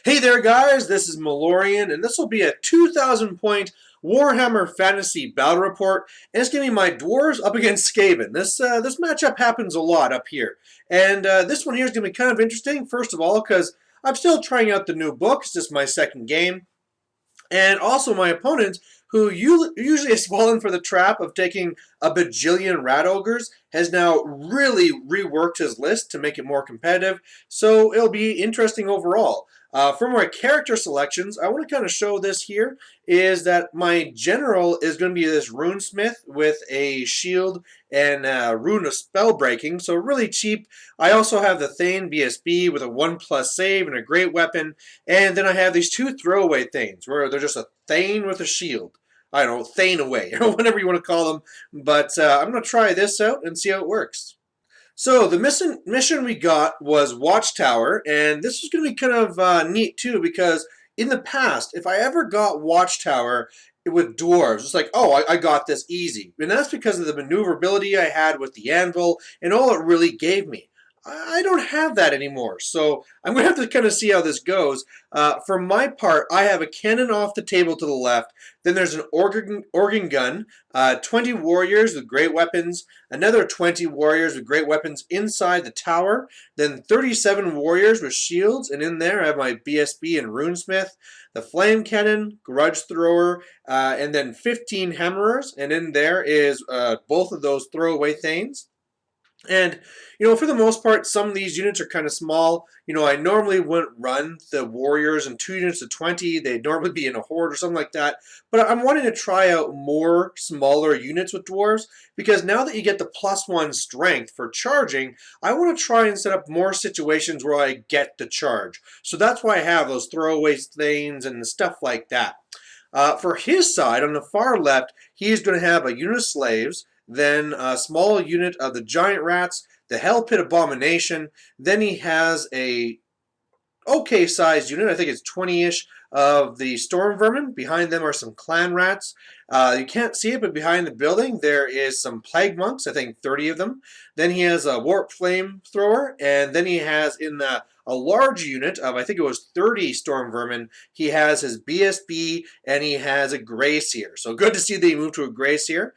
Hey there guys, this is Malorian, and this will be a 2,000 point Warhammer Fantasy Battle Report, and it's going to be my Dwarves up against Skaven. This matchup happens a lot up here, and this one here is going to be kind of interesting, first of all, because I'm still trying out the new book. It's just my second game. And also my opponent, who usually has fallen for the trap of taking a bajillion rat ogres, has now really reworked his list to make it more competitive. So it'll be interesting overall. For my character selections, I want to kind of show this here, is that my general is going to be this runesmith with a shield and rune of spell breaking, so really cheap. I also have the Thane BSB with a 1+ save and a great weapon, and then I have these two throwaway Thanes, where they're just a Thane with a shield. I don't know, Thane away, or whatever you want to call them, but I'm going to try this out and see how it works. So the mission we got was Watchtower, and this is going to be kind of neat too, because in the past, if I ever got Watchtower with dwarves, it's like, oh, I got this easy. And that's because of the maneuverability I had with the anvil and all it really gave me. I don't have that anymore, so I'm going to have to kind of see how this goes. For my part, I have a cannon off the table to the left, then there's an organ gun, 20 warriors with great weapons, another 20 warriors with great weapons inside the tower, then 37 warriors with shields, and in there I have my BSB and runesmith, the flame cannon, grudge thrower, and then 15 hammerers, and in there is both of those throwaway thanes. And, for the most part, some of these units are kind of small. I normally wouldn't run the warriors in 2 units of 20. They'd normally be in a horde or something like that. But I'm wanting to try out more smaller units with dwarves, because now that you get the +1 strength for charging, I want to try and set up more situations where I get the charge. So that's why I have those throwaway thanes and stuff like that. For his side, on the far left, he's going to have a unit of slaves, then a small unit of the giant rats, the hell pit abomination, then he has a okay sized unit, I think it's 20-ish, of the storm vermin. Behind them are some clan rats. You can't see it, but behind the building there is some plague monks, I think 30 of them. Then he has a warp flame thrower, and then he has in a large unit of, I think it was 30 storm vermin, he has his BSB, and he has a gray seer. So good to see that he moved to a gray seer.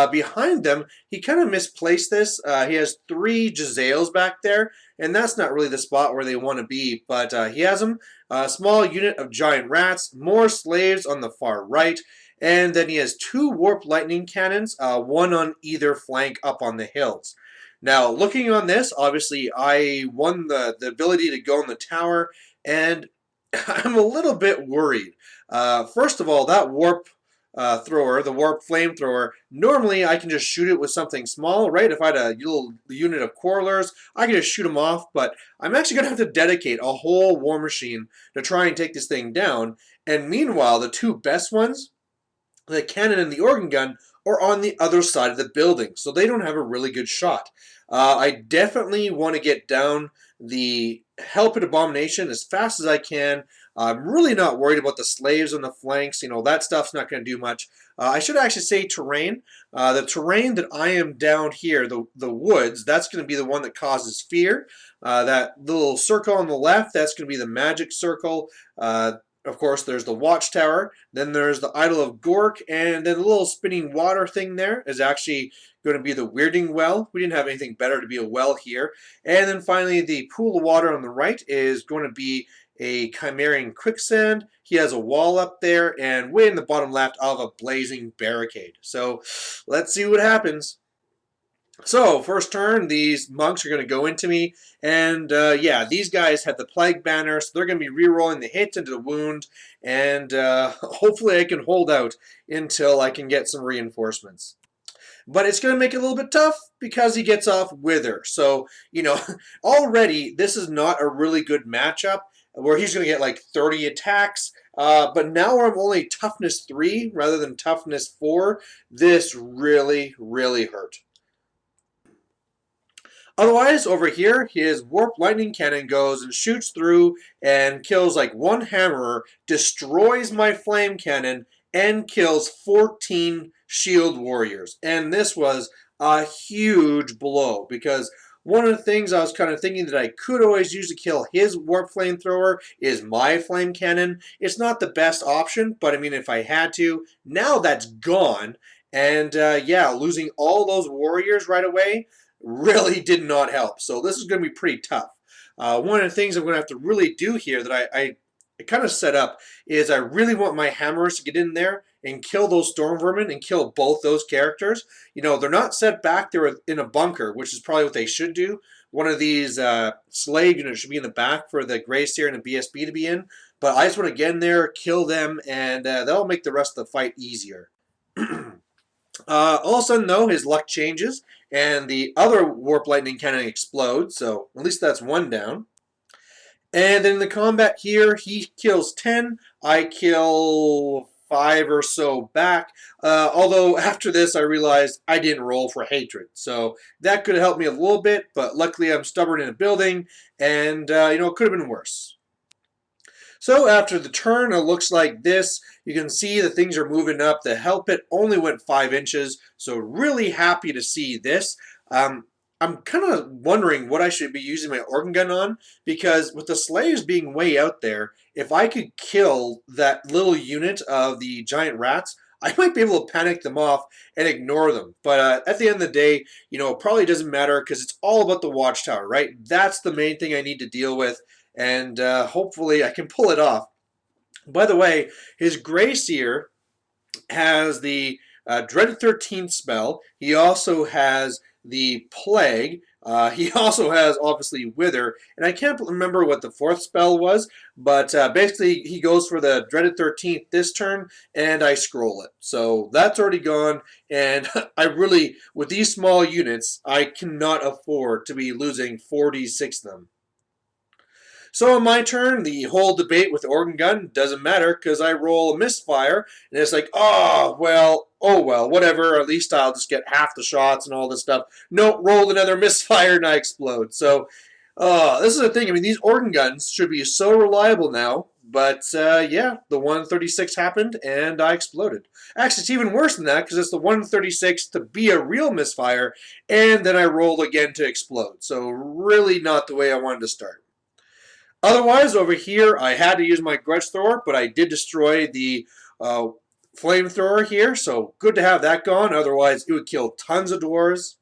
Behind them, he kind of misplaced this. He has 3 Jezzails back there, and that's not really the spot where they want to be, but he has them. A small unit of giant rats, more slaves on the far right, and then he has 2 warp lightning cannons, one on either flank up on the hills. Now, looking on this, obviously I won the ability to go in the tower, and I'm a little bit worried. First of all, that warp thrower, the warp flamethrower, normally I can just shoot it with something small, right? If I had a little unit of quarrelers, I can just shoot them off, but I'm actually going to have to dedicate a whole war machine to try and take this thing down. And meanwhile, the 2 best ones, the cannon and the organ gun, are on the other side of the building, so they don't have a really good shot. I definitely want to get down the hell pit abomination as fast as I can. I'm really not worried about the slaves on the flanks. That stuff's not going to do much. I should actually say terrain. The terrain that I am down here, the woods, that's going to be the one that causes fear. That little circle on the left, that's going to be the magic circle. Of course, there's the Watchtower, then there's the Idol of Gork, and then the little spinning water thing there is actually going to be the Weirding Well. We didn't have anything better to be a well here. And then finally, the pool of water on the right is going to be a Chimerian quicksand. He has a wall up there, and way in the bottom left, I'll have a blazing barricade. So let's see what happens. So, first turn, these monks are going to go into me, and yeah, these guys have the Plague Banner, so they're going to be re-rolling the hit into the wound, and hopefully I can hold out until I can get some reinforcements. But it's going to make it a little bit tough because he gets off Wither. So, already this is not a really good matchup where he's going to get like 30 attacks. But now where I'm only toughness 3 rather than toughness 4, this really, really hurt. Otherwise, over here, his Warp Lightning Cannon goes and shoots through and kills like 1 Hammerer, destroys my Flame Cannon, and kills 14 Shield Warriors. And this was a huge blow because One of the things I was kind of thinking that I could always use to kill his warp flamethrower is my flame cannon. It's not the best option, but I mean, if I had to, now that's gone. And yeah, losing all those warriors right away really did not help. So this is going to be pretty tough. One of the things I'm going to have to really do here that I kind of set up is I really want my hammers to get in there and kill those storm vermin and kill both those characters. You know, they're not set back, they're in a bunker, which is probably what they should do. One of these slave units should be in the back for the Grey Seer and the BSB to be in. But I just want to get in there, kill them, and that'll make the rest of the fight easier. All of a sudden, though, his luck changes, and the other Warp Lightning Cannon explodes, so at least that's one down. And then in the combat here, he kills 10, I kill 5 or so back. Although after this, I realized I didn't roll for hatred. So that could have helped me a little bit, but luckily I'm stubborn in a building, and you know, it could have been worse. So after the turn, it looks like this. You can see the things are moving up. The hell pit only went 5 inches, so really happy to see this. I'm kind of wondering what I should be using my organ gun on, because with the slaves being way out there, if I could kill that little unit of the giant rats, I might be able to panic them off and ignore them. But at the end of the day, you know, it probably doesn't matter because it's all about the watchtower, right? That's the main thing I need to deal with, and hopefully I can pull it off. By the way, his Grey Seer has the Dread 13th spell. He also has the Plague. He also has, obviously, Wither. And I can't remember what the 4th spell was, but basically he goes for the Dreaded 13th this turn, and I scroll it. So that's already gone, and I really, with these small units, I cannot afford to be losing 46 of them. So on my turn, the whole debate with the organ gun doesn't matter because I roll a misfire, and it's like, oh well, whatever. At least I'll just get half the shots and all this stuff. Nope, rolled another misfire and I explode. So this is the thing. I mean, these organ guns should be so reliable now, but yeah, the 136 happened and I exploded. Actually, it's even worse than that because it's the 136 to be a real misfire, and then I rolled again to explode. So really not the way I wanted to start. Otherwise, over here, I had to use my Grudge Thrower, but I did destroy the Flamethrower here, so good to have that gone. Otherwise, it would kill tons of dwarves.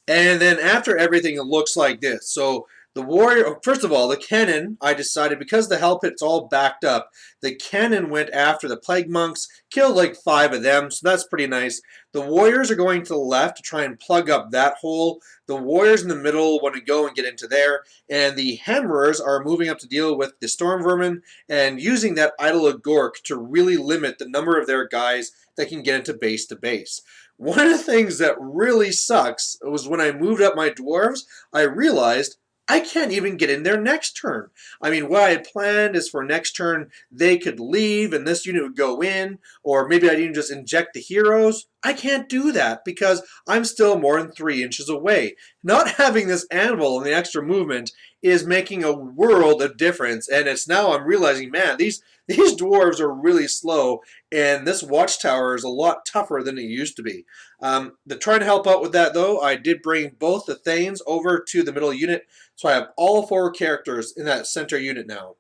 And then after everything, it looks like this. So the warrior, first of all, the cannon, I decided, because the hell pit's all backed up, the cannon went after the plague monks, killed like 5 of them, so that's pretty nice. The warriors are going to the left to try and plug up that hole. The warriors in the middle want to go and get into there, and the hammerers are moving up to deal with the storm vermin and using that idol of Gork to really limit the number of their guys that can get into base to base. One of the things that really sucks was when I moved up my dwarves, I realized I can't even get in there next turn. I mean, what I had planned is for next turn, they could leave and this unit would go in, or maybe I'd even just inject the heroes. I can't do that because I'm still more than 3 inches away. Not having this anvil and the extra movement is making a world of difference, and it's now I'm realizing, man, these dwarves are really slow, and this watchtower is a lot tougher than it used to be. To try to help out with that, though, I did bring both the Thanes over to the middle unit, so I have all 4 characters in that center unit now.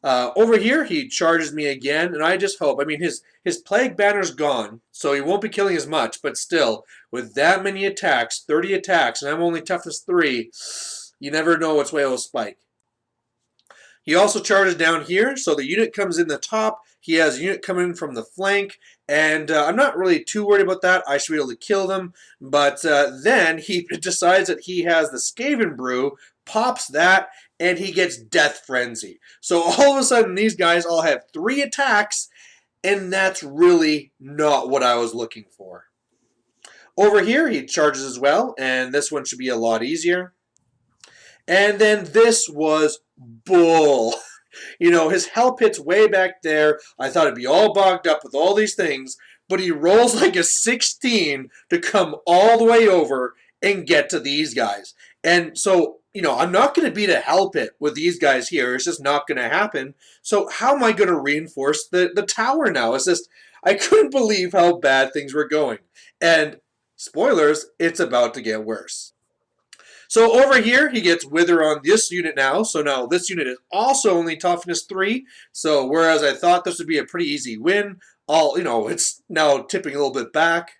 Over here, he charges me again, and I just hope. I mean, his Plague Banner's gone, so he won't be killing as much, but still, with that many attacks, 30 attacks, and I'm only toughness 3, you never know which way it will spike. He also charges down here, so the unit comes in the top. He has a unit coming from the flank, and I'm not really too worried about that. I should be able to kill them, but then he decides that he has the Skaven brew, pops that, and he gets Death Frenzy. So all of a sudden, these guys all have 3 attacks, and that's really not what I was looking for. Over here, he charges as well, and this one should be a lot easier. And then this was bull. You know, his hell pit's way back there. I thought it'd be all bogged up with all these things, but he rolls like a 16 to come all the way over and get to these guys. And so, you know, I'm not going to beat a hell pit with these guys here. It's just not going to happen. So how am I going to reinforce the tower now? It's just, I couldn't believe how bad things were going. And spoilers, it's about to get worse. So over here, he gets Wither on this unit now. So now this unit is also only toughness 3. So whereas I thought this would be a pretty easy win, it's now tipping a little bit back.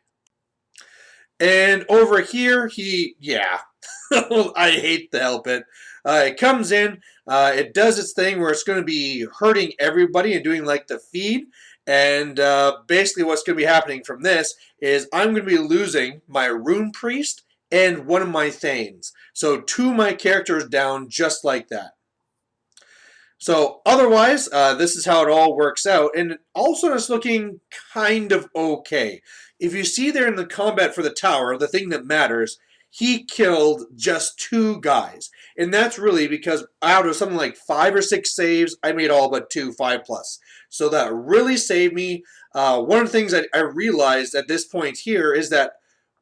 And over here, I hate the help it. It comes in, it does its thing where it's going to be hurting everybody and doing like the feed. And basically what's going to be happening from this is I'm going to be losing my Rune Priest and one of my Thanes. So 2 of my characters down just like that. So otherwise, this is how it all works out. And also it's looking kind of okay. If you see there in the combat for the tower, the thing that matters, he killed just 2 guys. And that's really because out of something like 5 or 6 saves, I made all but 2 5+. So that really saved me. One of the things I realized at this point here is that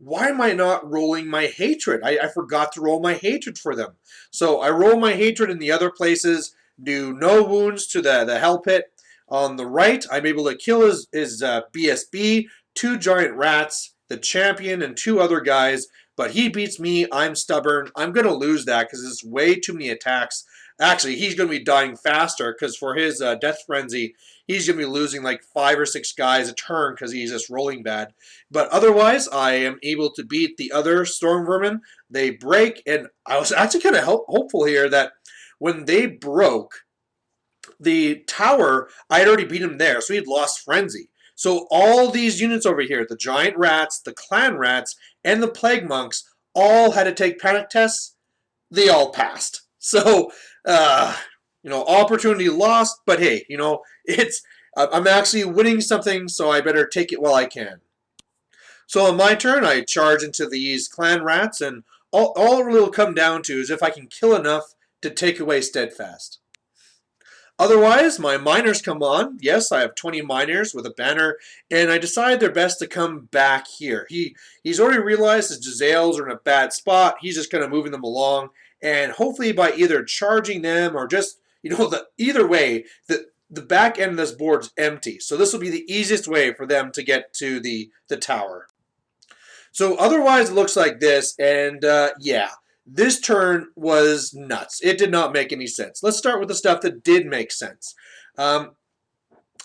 why am I not rolling my hatred? I forgot to roll my hatred for them. So I roll my hatred in the other places, do no wounds to the hell pit. On the right, I'm able to kill his BSB, 2 giant rats, the champion, and 2 other guys. But he beats me. I'm stubborn. I'm going to lose that because it's way too many attacks. Actually, he's going to be dying faster because for his Death Frenzy, he's going to be losing like 5 or 6 guys a turn because he's just rolling bad. But otherwise, I am able to beat the other Storm Vermin. They break, and I was actually kind of hopeful here that when they broke the tower, I had already beat him there, so he'd lost Frenzy. So all these units over here, the Giant Rats, the Clan Rats, and the Plague Monks, all had to take panic tests. They all passed. So, opportunity lost, but hey, I'm actually winning something, so I better take it while I can. So on my turn, I charge into these Clan Rats, and all it really will come down to is if I can kill enough to take away Steadfast. Otherwise, my miners come on. Yes, I have 20 miners with a banner, and I decide they're best to come back here. He's already realized his Jezzails are in a bad spot. He's just kind of moving them along, and hopefully by either charging them or just, either way, the back end of this board's empty. So this will be the easiest way for them to get to the tower. So otherwise, it looks like this, and this turn was nuts. It did not make any sense. Let's start with the stuff that did make sense. On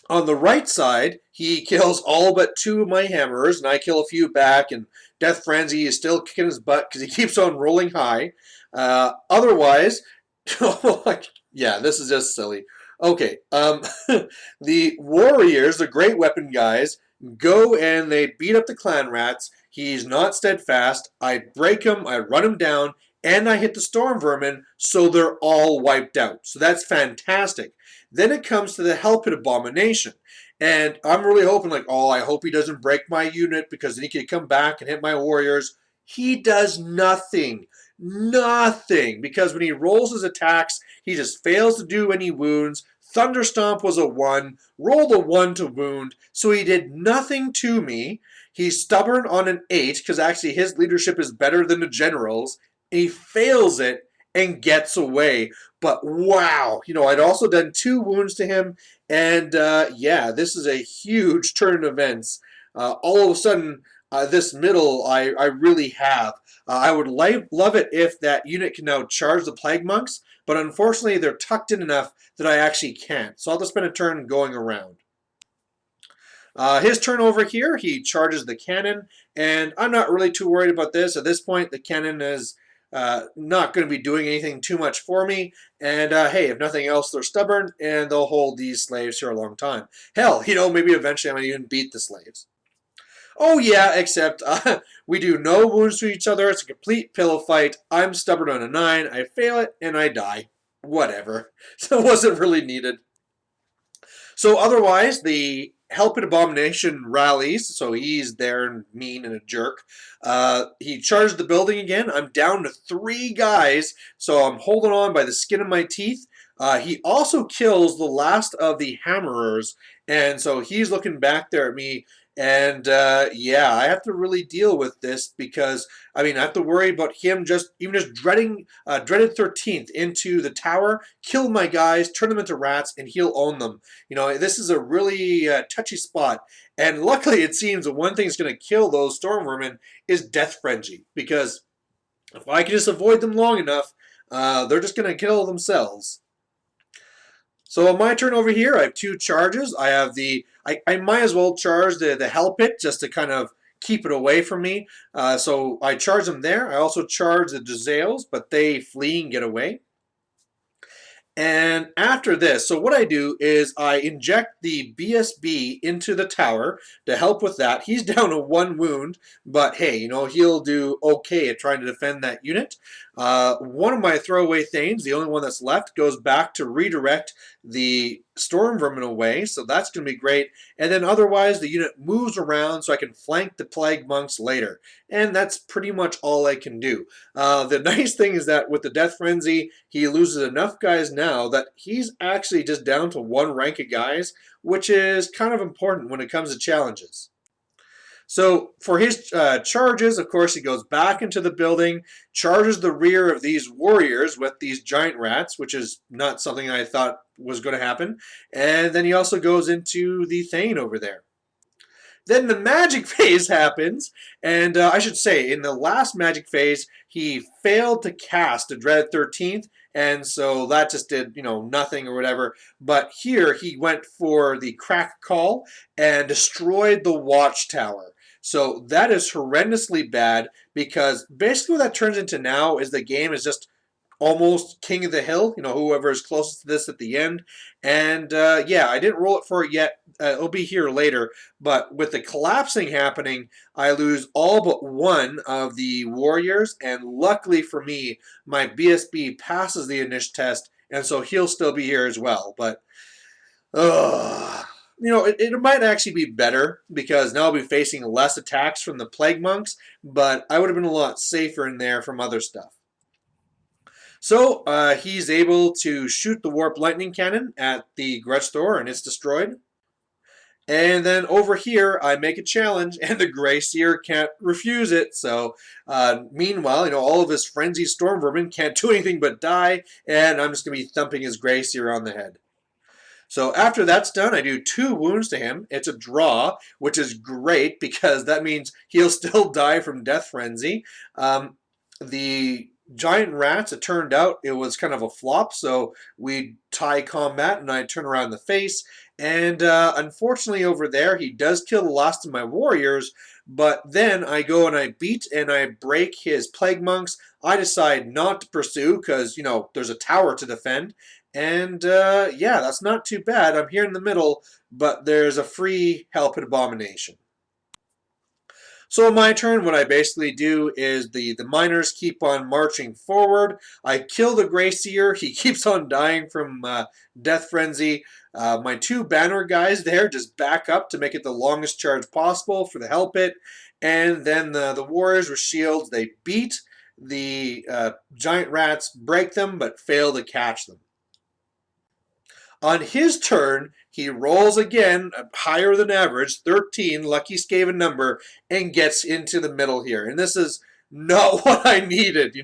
the right side, he kills all but 2 of my hammerers, and I kill a few back, and Death Frenzy is still kicking his butt because he keeps on rolling high. Otherwise, this is just silly. Okay, the warriors, the great weapon guys, go and they beat up the Clan Rats. He's not steadfast. I break him, I run him down, and I hit the Storm Vermin, so they're all wiped out. So that's fantastic. Then it comes to the Hell Pit Abomination. And I'm really hoping, I hope he doesn't break my unit because then he can come back and hit my warriors. He does nothing. Nothing. Because when he rolls his attacks, he just fails to do any wounds. Thunderstomp was a 1. Rolled a 1 to wound. So he did nothing to me. He's stubborn on an 8 because actually his leadership is better than the generals. He fails it and gets away. But wow, I'd also done 2 wounds to him. And this is a huge turn of events. All of a sudden, this middle I really have. I would love it if that unit can now charge the Plague Monks. But unfortunately, they're tucked in enough that I actually can't. So I'll just spend a turn going around. His turn over here, he charges the cannon, and I'm not really too worried about this. At this point, the cannon is not going to be doing anything too much for me, and hey, if nothing else, they're stubborn, and they'll hold these slaves for a long time. Hell, maybe eventually I'm going to even beat the slaves. Oh yeah, except we do no wounds to each other. It's a complete pillow fight. I'm stubborn on a 9. I fail it, and I die. Whatever. So it wasn't really needed. So otherwise, the Hell Pit Abomination rallies, so he's there and mean and a jerk. He charged the building again. I'm down to 3 guys, so I'm holding on by the skin of my teeth. He also kills the last of the hammerers, and so he's looking back there at me. And I have to really deal with this because I have to worry about him just dreaded 13th into the tower, kill my guys, turn them into rats, and he'll own them. This is a really touchy spot. And luckily, it seems the one thing that's going to kill those Storm Vermin is Death Frenzy because If I can just avoid them long enough, they're just going to kill themselves. So on my turn over here, I have 2 charges. I have I might as well charge the Hell Pit just to kind of keep it away from me. So I charge them there. I also charge the Jezzails, but they flee and get away. And after this, so what I do is I inject the BSB into the tower to help with that. He's down to 1 wound, but hey, he'll do okay at trying to defend that unit. One of my throwaway Thanes, the only one that's left, goes back to redirect the Storm Vermin away, so that's going to be great. And then otherwise, the unit moves around so I can flank the Plague Monks later. And that's pretty much all I can do. The nice thing is that with the Death Frenzy, he loses enough guys now that he's actually just down to 1 rank of guys, which is kind of important when it comes to challenges. So for his charges, of course, he goes back into the building, charges the rear of these warriors with these giant rats, which is not something I thought was going to happen. And then he also goes into the Thane over there. Then the magic phase happens, and I should say, in the last magic phase, he failed to cast a Dread 13th, and so that just did, nothing or whatever. But here, he went for the Crack Call and destroyed the Watchtower. So that is horrendously bad, because basically what that turns into now is the game is just almost king of the hill, whoever is closest to this at the end. And yeah, I didn't roll it for it yet. It'll be here later. But with the collapsing happening, I lose all but 1 of the warriors. And luckily for me, my BSB passes the initial test. And so he'll still be here as well. But, it might actually be better because now I'll be facing less attacks from the Plague Monks. But I would have been a lot safer in there from other stuff. So he's able to shoot the Warp Lightning Cannon at the Grudge Thrower, and it's destroyed. And then over here, I make a challenge, and the Grey Seer can't refuse it. So meanwhile, all of his frenzied Storm Vermin can't do anything but die, and I'm just going to be thumping his Grey Seer on the head. So after that's done, I do 2 wounds to him. It's a draw, which is great because that means he'll still die from Death Frenzy. The giant rats, it turned out it was kind of a flop, so we tie combat and I turn around the face, and unfortunately over there he does kill the last of my warriors, but then I go and I beat and I break his Plague Monks. I decide not to pursue because, there's a tower to defend, and yeah, that's not too bad. I'm here in the middle, but there's a free Hell Pit Abomination. So on my turn, what I basically do is the miners keep on marching forward. I kill the Grey Seer. He keeps on dying from Death Frenzy. My 2 banner guys there just back up to make it the longest charge possible for the Hell Pit. And then the warriors with shields, they beat the giant rats, break them, but fail to catch them. On his turn, he rolls again, higher than average, 13, lucky Skaven number, and gets into the middle here. And this is not what I needed.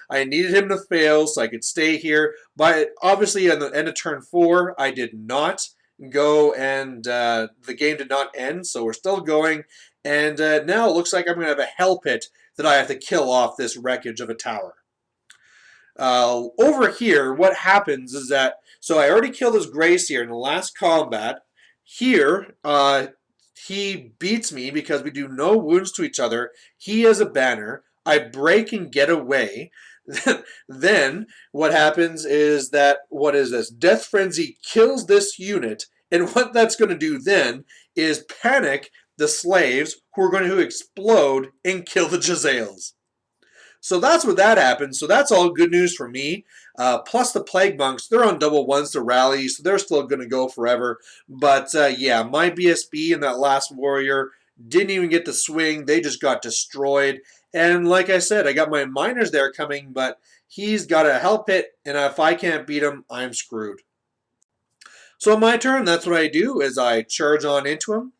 I needed him to fail so I could stay here. But obviously, on the end of turn 4, I did not go, and the game did not end, so we're still going. And now it looks like I'm going to have a Hell Pit that I have to kill off this wreckage of a tower. Over here, what happens is that, so I already killed his Grey Seer in the last combat. Here, he beats me because we do no wounds to each other. He has a banner. I break and get away. Then what happens is that, what is this? Death Frenzy kills this unit, and what that's going to do then is panic the slaves who are going to explode and kill the Jezzails. So that's what that happens. So that's all good news for me. Plus the Plague Monks, they're on double 1s to rally, so they're still going to go forever. But yeah, my BSB and that last warrior didn't even get to swing. They just got destroyed. And like I said, I got my miners there coming, but he's got a Hell Pit, and if I can't beat him, I'm screwed. So on my turn, that's what I do, is I charge on into him.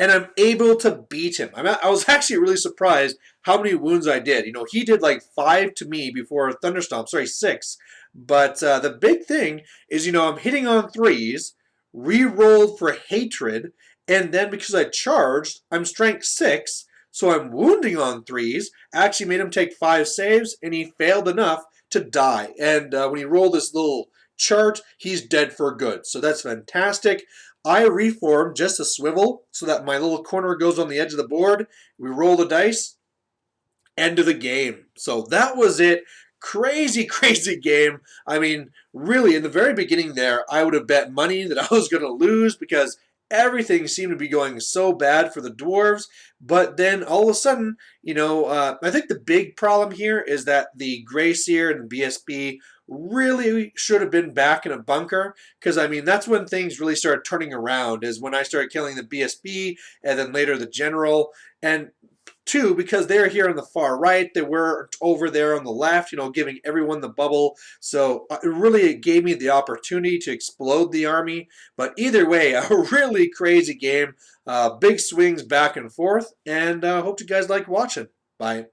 And I'm able to beat him. I was actually really surprised how many wounds I did. He did like 5 to me before Thunderstomp. Sorry, 6. But the big thing is, I'm hitting on 3s, re-rolled for Hatred, and then because I charged, I'm strength 6. So I'm wounding on 3s, actually made him take 5 saves, and he failed enough to die. And when he rolled this little chart, he's dead for good. So that's fantastic. I reform just a swivel so that my little corner goes on the edge of the board. We roll the dice. End of the game. So that was it. Crazy, crazy game. I mean, really, in the very beginning there, I would have bet money that I was going to lose because everything seemed to be going so bad for the Dwarves. But then all of a sudden, I think the big problem here is that the Grey Seer and BSB really should have been back in a bunker because, I mean, that's when things really started turning around, is when I started killing the BSB and then later the General. And two, because they're here on the far right, they were over there on the left, giving everyone the bubble. So it really gave me the opportunity to explode the army. But either way, a really crazy game. Big swings back and forth. And hope you guys like watching. Bye.